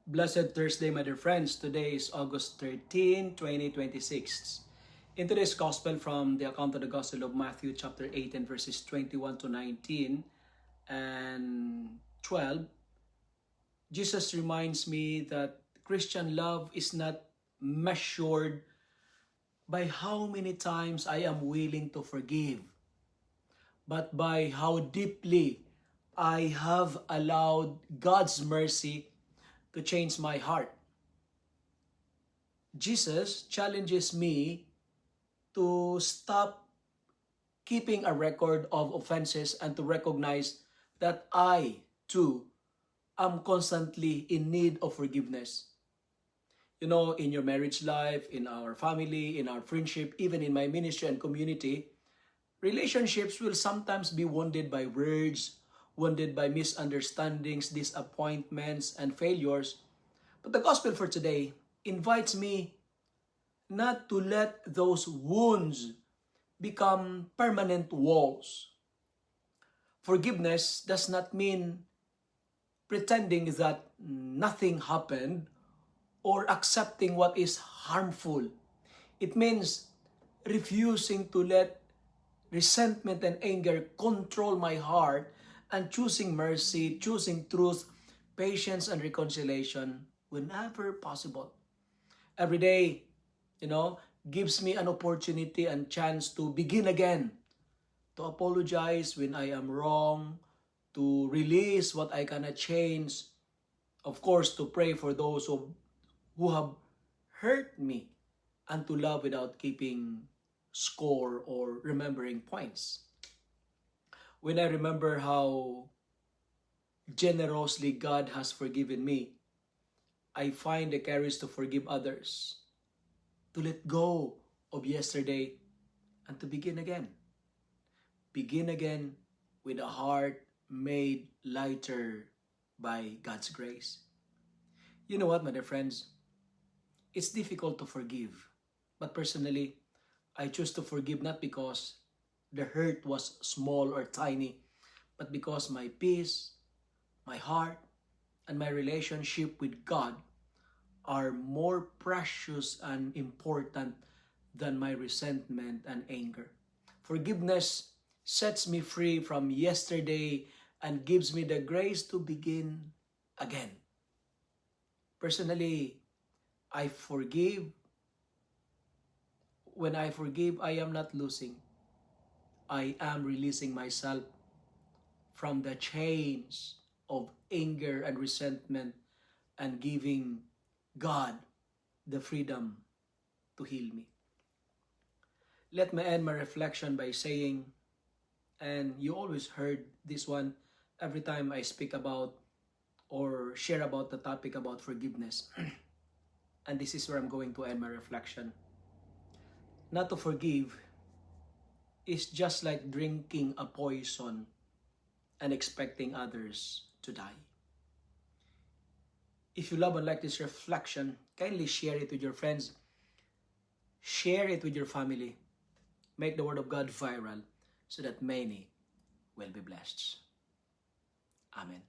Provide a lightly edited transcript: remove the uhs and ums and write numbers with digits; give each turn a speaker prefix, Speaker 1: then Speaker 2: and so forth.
Speaker 1: Blessed Thursday, my dear friends. Today is August 13, 2026. In today's Gospel from the account of the Gospel of Matthew chapter 8 and verses 21 to 19 and 12, Jesus reminds me that Christian love is not measured by how many times I am willing to forgive, but by how deeply I have allowed God's mercy to change my heart. Jesus challenges me to stop keeping a record of offenses and to recognize that I, too, am constantly in need of forgiveness. You know, in your marriage life, in our family, in our friendship, even in my ministry and community, relationships will sometimes be wounded by words, wounded by misunderstandings, disappointments, and failures. But the gospel for today invites me not to let those wounds become permanent walls. Forgiveness does not mean pretending that nothing happened or accepting what is harmful. It means refusing to let resentment and anger control my heart and choosing mercy, choosing truth, patience, and reconciliation whenever possible. Every day, gives me an opportunity and chance to begin again, to apologize when I am wrong, to release what I cannot change, of course, to pray for those who have hurt me, and to love without keeping score or remembering points. When I remember how generously God has forgiven me, I find the courage to forgive others, to let go of yesterday, and to begin again. Begin again with a heart made lighter by God's grace. You know what, my dear friends? It's difficult to forgive. But personally, I choose to forgive not because the hurt was small or tiny, but because my peace, my heart, and my relationship with God are more precious and important than my resentment and anger. Forgiveness sets me free from yesterday and gives me the grace to begin again. Personally, I forgive. When I forgive, I am not losing. I am releasing myself from the chains of anger and resentment and giving God the freedom to heal me. Let me end my reflection by saying, and you always heard this one every time I speak about or share about the topic about forgiveness. And this is where I'm going to end my reflection. Not to forgive is just like drinking a poison and expecting others to die. If you love and like this reflection, kindly share it with your friends. Share it with your family. Make the word of God viral so that many will be blessed. Amen.